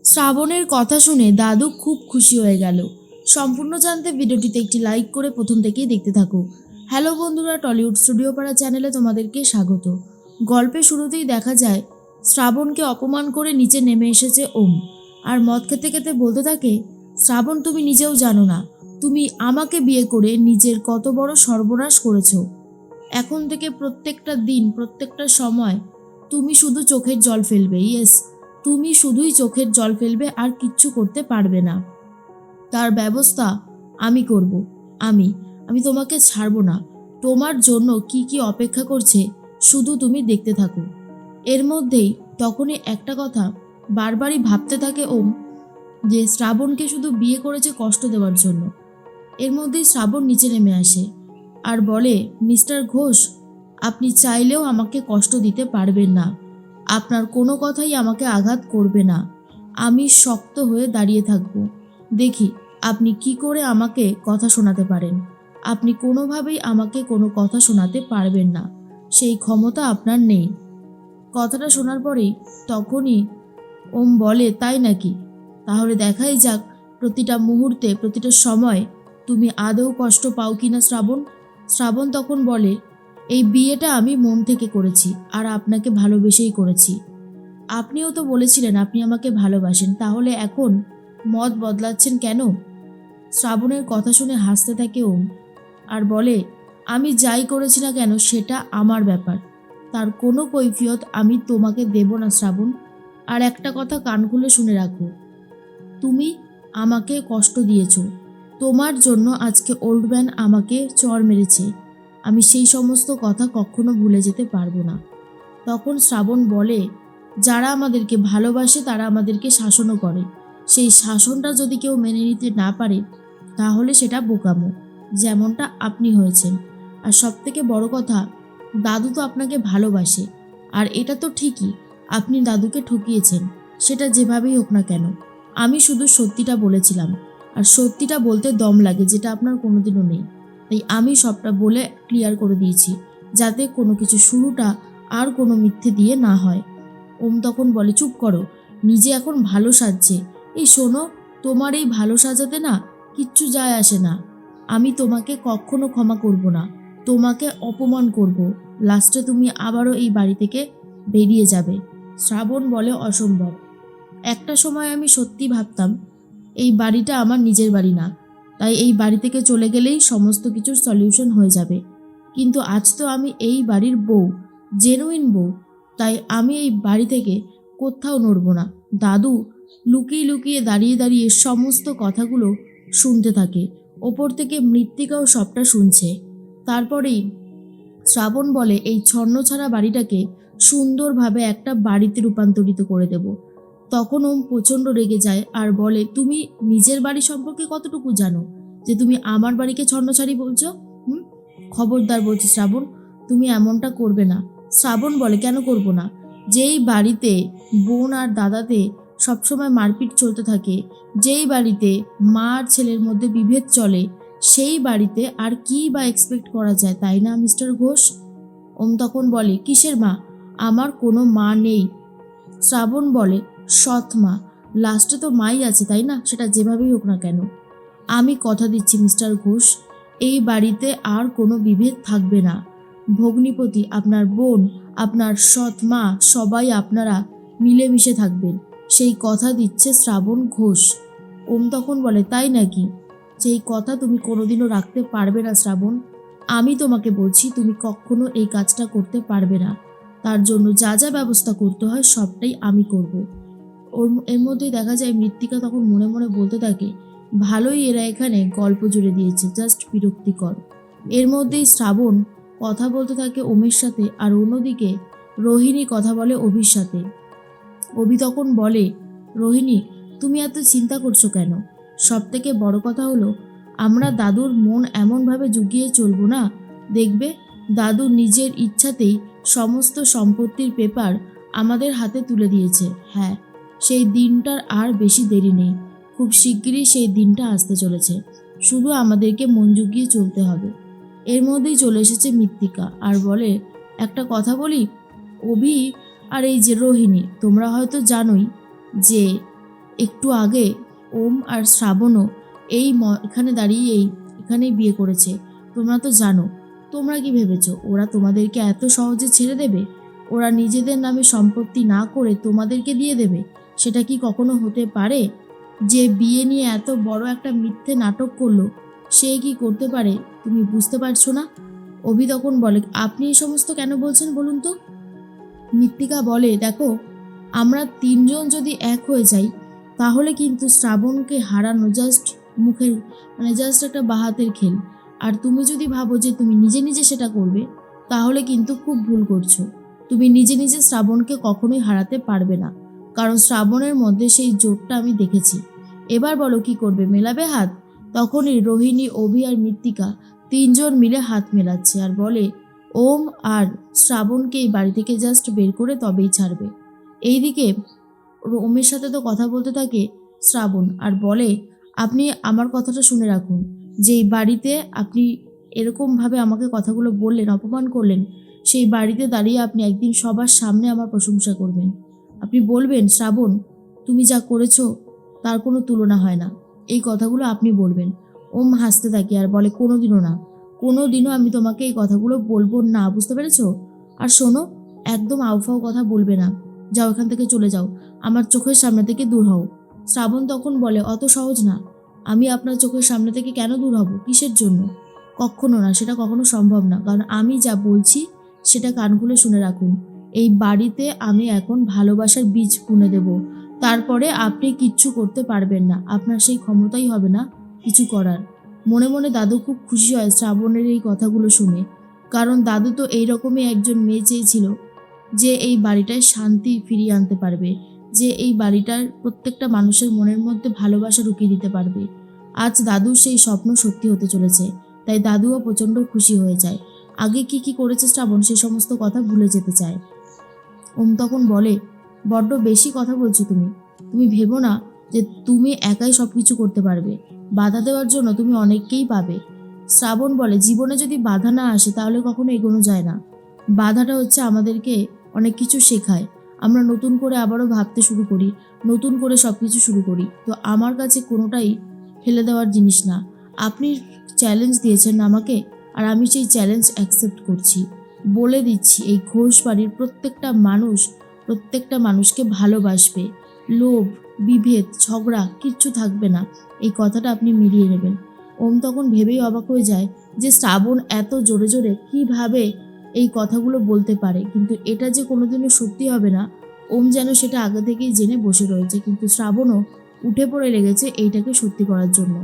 শ্রাবণের কথা শুনে দাদু খুব খুশি হয়ে গেল। সম্পূর্ণ জানতে ভিডিওটিতে একটি লাইক করে প্রথম থেকেই দেখতে থাকো। হ্যালো বন্ধুরা, টলিউড স্টুডিও পাড়া চ্যানেলে তোমাদেরকে স্বাগত। গল্পের শুরুতেই দেখা যায় শ্রাবণকে অপমান করে নিচে নেমে এসেছে ওম, আর মদ খেতে খেতে বলতে থাকে, শ্রাবণ তুমি নিজেও জানো না তুমি আমাকে বিয়ে করে নিজের কত বড় সর্বনাশ করেছো। এখন থেকে প্রত্যেকটা দিন প্রত্যেকটা সময় তুমি শুধু চোখের জল ফেলবে। ইয়েস, তুমি শুধুই চোখের জল ফেলবে আর কিচ্ছু করতে পারবে না। তার ব্যবস্থা আমি করব। আমি আমি তোমাকে ছাড়বো না। তোমার জন্য কি কি অপেক্ষা করছে শুধু তুমি দেখতে থাকো। এর মধ্যেই তখনই একটা কথা বারবারই ভাবতে থাকে ওম, যে শ্রাবণকে শুধু বিয়ে করেছে কষ্ট দেওয়ার জন্য। এর মধ্যেই শ্রাবণ নিচে নেমে আসে আর বলে, মিস্টার ঘোষ, আপনি চাইলেও আমাকে কষ্ট দিতে পারবেন না। আপনার কোনো কথাই আমাকে আঘাত করবে না। আমি শক্ত হয়ে দাঁড়িয়ে থাকব। দেখি আপনি কি করে আমাকে কথা শোনাতে পারেন। আপনি কোনোভাবেই আমাকে কোনো কথা শোনাতে পারবেন না, সেই ক্ষমতা আপনার নেই। কথাটা শোনার পরেই তখনই ওম বলে, তাই নাকি? তাহলে দেখাই যাক প্রতিটা মুহূর্তে প্রতিটা সময় তুমি আদৌ কষ্ট পাও কিনা শ্রাবণ। শ্রাবণ তখন বলে, এই বিয়েটা আমি মন থেকে করেছি আর আপনাকে ভালোবেসেই করেছি। আপনিও তো বলেছিলেন আপনি আমাকে ভালোবাসেন, তাহলে এখন মত বদলাচ্ছেন কেন? শ্রাবণের কথা শুনে হাসতে থাকে ওম আর বলে, আমি যাই করেছি না কেন সেটা আমার ব্যাপার, তার কোনো কৈফিয়ত আমি তোমাকে দেব না শ্রাবণ। আর একটা কথা কান খুলে শুনে রাখো, তুমি আমাকে কষ্ট দিয়েছো, তোমার জন্য আজকে ওল্ড ম্যান আমাকে চড় মেরেছে। আমি সেই সমস্ত কথা কখনো ভুলে যেতে পারবো না। তখন শ্রাবণ বলে, যারা আমাদেরকে ভালোবাসে তারা আমাদেরকে শাসনও করে। সেই শাসনটা যদি কেউ মেনে নিতে না পারে তাহলে সেটা বোকামো, যেমনটা আপনি হয়েছেন। আর সব থেকে বড় কথা, দাদু তো আপনাকে ভালোবাসে। আর এটা তো ঠিকই, আপনি দাদুকে ঠকিয়েছেন, সেটা যেভাবেই হোক না কেন। আমি শুধু সত্যিটা বলেছিলাম, আর সত্যিটা বলতে দম লাগে, যেটা আপনার কোনোদিনও নেই। তাই আমি সবটা বলে ক্লিয়ার করে দিয়েছি, যাতে কোনো কিছু শুরুটা আর কোনো মিথ্যে দিয়ে না হয়। ওম তখন বলে, চুপ করো, নিজে এখন ভালো সাজছে। এই শোনো, তোমার এই ভালো সাজাতে না কিচ্ছু যায় আসে না। আমি তোমাকে কখনো ক্ষমা করব না, তোমাকে অপমান করব। লাস্টে তুমি আবারও এই বাড়ি থেকে বেরিয়ে যাবে। শ্রাবণ বলে, অসম্ভব। একটা সময় আমি সত্যি ভাবতাম এই বাড়িটা আমার নিজের বাড়ি না, তাই এই বাড়ি থেকে চলে গেলেই সমস্ত কিছুর সলিউশন হয়ে যাবে। কিন্তু আজ তো আমি এই বাড়ির বউ, জেনুইন বউ, তাই আমি এই বাড়ি থেকে কোথাও নড়ব না। দাদু লুকিয়ে লুকিয়ে দাঁড়িয়ে দাঁড়িয়ে সমস্ত কথাগুলো শুনতে থাকে। ওপর থেকে মৃত্তিকাও সবটা শুনছে। তারপরেই শ্রাবণ বলে, এই ছন্নছাড়া বাড়িটাকে সুন্দরভাবে একটা বাড়িতে রূপান্তরিত করে দেব। তখন ওম প্রচণ্ড রেগে যায় আর বলে, তুমি নিজের বাড়ি সম্পর্কে কতটুকু জানো যে তুমি আমার বাড়িকে ছন্নছাড়ি বলছো? হুম, খবরদার বলছি শ্রাবণ, তুমি এমনটা করবে না। শ্রাবণ বলে, কেন করব না? যেই বাড়িতে বোন আর দাদাতে সবসময় মারপিট চলতে থাকে, যেই বাড়িতে মা আর ছেলের মধ্যে বিভেদ চলে, সেই বাড়িতে আর কি বা এক্সপেক্ট করা যায়, তাই না মিস্টার ঘোষ? ওম তখন বলে, কিসের মা? আমার কোনো মা নেই। শ্রাবণ বলে, সৎ মা। লাস্টে তো মাই আছে, তাই না? সেটা যেভাবেই হোক না কেন। আমি কথা দিচ্ছি মিস্টার ঘোষ, এই বাড়িতে আর কোনো বিভেদ থাকবে না। ভগ্নিপতি, আপনার বোন, আপনার সৎ মা, সবাই আপনারা মিলেমিশে থাকবেন, সেই কথা দিচ্ছে শ্রাবণ ঘোষ। ওম তখন বলে, তাই নাকি? সেই কথা তুমি কোনোদিনও রাখতে পারবে না শ্রাবণ। আমি তোমাকে বলছি, তুমি কখনো এই কাজটা করতে পারবে না। তার জন্য যা যা ব্যবস্থা করতে হয় সবটাই আমি করব। এর মধ্যেই দেখা যায় মৃত্তিকা তখন মনে মনে বলতে থাকে, ভালোই এরা এখানে গল্প জুড়ে দিয়েছে, জাস্ট বিরক্তিকর। এর মধ্যেই শ্রাবণ কথা বলতে থাকে ওমের সাথে, আর অন্যদিকে রোহিণী কথা বলে অভির সাথে। অভি তখন বলে, রোহিণী, তুমি এত চিন্তা করছো কেন? সব থেকে বড় কথা হলো, আমরা দাদুর মন এমনভাবে জুগিয়ে চলবো না, দেখবে দাদু নিজের ইচ্ছাতেই সমস্ত সম্পত্তির পেপার আমাদের হাতে তুলে দিয়েছে। হ্যাঁ, সেই দিনটার আর বেশি দেরি নেই, খুব শিগগিরই সেই দিনটা আসতে চলেছে। শুধু আমাদেরকে মন জুগিয়ে চলতে হবে। এর মধ্যেই চলে এসেছে মৃত্তিকা আর বলে, একটা কথা বলি অভি আর এই যে রোহিণী, তোমরা হয়তো জানোই যে একটু আগে ওম আর শ্রাবণও এখানে দাঁড়িয়ে এখানেই বিয়ে করেছে। তোমরা তো জানো। তোমরা কি ভেবেছো ওরা তোমাদেরকে এত সহজে ছেড়ে দেবে? ওরা নিজেদের নামে সম্পত্তি না করে তোমাদেরকে দিয়ে দেবে? সেটা কি কখনো হতে পারে? যে বিয়ে নিয়ে এত বড় একটা মিথ্যে নাটক করলো, সে কি করতে পারে তুমি বুঝতে পারছো না? অভি তখন বলে, আপনি এই সমস্ত কেন বলছেন বলুন তো? মৃত্তিকা বলে, দেখো, আমরা তিনজন যদি এক হয়ে যাই তাহলে কিন্তু শ্রাবণকে হারানো মুখের জাস্ট একটা বাহাতের খেল। আর তুমি যদি ভাবো যে তুমি নিজে নিজে সেটা করবে, তাহলে কিন্তু খুব ভুল করছো। তুমি নিজে নিজে শ্রাবণকে কখনোই হারাতে পারবে না, কারণ শ্রাবণের মধ্যে সেই জোরটা আমি দেখেছি। এবার বলো কি করবে, মেলাবে হাত? তখনই রোহিণী, অভি আর মৃত্তিকা তিনজন মিলে হাত মেলাচ্ছে আর বলে, ওম আর শ্রাবণকে এই বাড়ি থেকে জাস্ট বের করে তবেই ছাড়বে। এইদিকে ওমের সাথে তো কথা বলতে থাকে শ্রাবণ আর বলে, আপনি আমার কথাটা শুনে রাখুন, যে এই বাড়িতে আপনি এরকমভাবে আমাকে কথাগুলো বললেন, অপমান করলেন, সেই বাড়িতে দাঁড়িয়ে আপনি একদিন সবার সামনে আমার প্রশংসা করবেন। আপনি বলবেন, শ্রাবণ, তুমি যা করেছো তার কোনো তুলনা হয় না। এই কথাগুলো আপনি বলবেন। ওম হাসতে থাকে আর বলে, কোনোদিনও না, কোনোদিনও আমি তোমাকে এই কথাগুলো বলবো না, বুঝতে পেরেছো? আর শোনো, একদম আউফাও কথা বলবে না। যাও, এখান থেকে চলে যাও, আমার চোখের সামনে থেকে দূর হও। শ্রাবণ তখন বলে, অত সহজ না। আমি আপনার চোখের সামনে থেকে কেন দূর হব? কিসের জন্য? কখনো না, সেটা কখনো সম্ভব না। কারণ আমি যা বলছি সেটা কান খুলে শুনে রাখুন। এই বাড়িতে আমি এখন ভালোবাসার বীজ বুনে দেব। তারপরে আপনি কিচ্ছু করতে পারবেন না, আপনার সেই ক্ষমতাই হবে না কিছু করার। মনে মনে দাদু খুব খুশি হয় শ্রাবণের এই কথাগুলো শুনে, কারণ দাদু তো এইরকমই একজন মেয়ে চেয়েছিল, যে এই বাড়িটায় শান্তি ফিরিয়ে আনতে পারবে, যে এই বাড়িটার প্রত্যেকটা মানুষের মনের মধ্যে ভালোবাসা ঢুকিয়ে দিতে পারবে। আজ দাদুর সেই স্বপ্ন সত্যি হতে চলেছে, তাই দাদুও প্রচণ্ড খুশি হয়ে যায়। আগে কি কি করেছে শ্রাবণ সেই সমস্ত কথা ভুলে যেতে চায়। ওম তখন বলে, বড্ড বেশি কথা বলছো তুমি। তুমি ভেবো না যে তুমি একাই সব কিছু করতে পারবে। বাধা দেওয়ার জন্য তুমি অনেককেই পাবে। শ্রাবণ বলে, জীবনে যদি বাধা না আসে তাহলে কখনো এগোনো যায় না। বাধাটা হচ্ছে আমাদেরকে অনেক কিছু শেখায়। আমরা নতুন করে আবারও ভাবতে শুরু করি, নতুন করে সব কিছু শুরু করি। তো আমার কাছে কোনোটাই ফেলে দেওয়ার জিনিস না। আপনি চ্যালেঞ্জ দিয়েছেন আমাকে, আর আমি সেই চ্যালেঞ্জ অ্যাকসেপ্ট করছি। বলে দিচ্ছি, এই ঘোষ বাড়ির প্রত্যেকটা মানুষকে ভালোবাসবে। লোভ, বিভেদ, ঝগড়া কিচ্ছু থাকবে না। এই কথাটা আপনি মিলিয়ে নেবেন। ওম তখন ভেবেই অবাক হয়ে যায় যে শ্রাবণ এত জোরে জোরে কিভাবে এই কথাগুলো বলতে পারে, কিন্তু এটা যে কোনোদিনও সত্যি হবে না, ওম যেন সেটা আগে থেকেই জেনে বসে রয়েছে। কিন্তু শ্রাবণও উঠে পড়ে লেগেছে এইটাকে সত্যি করার জন্য।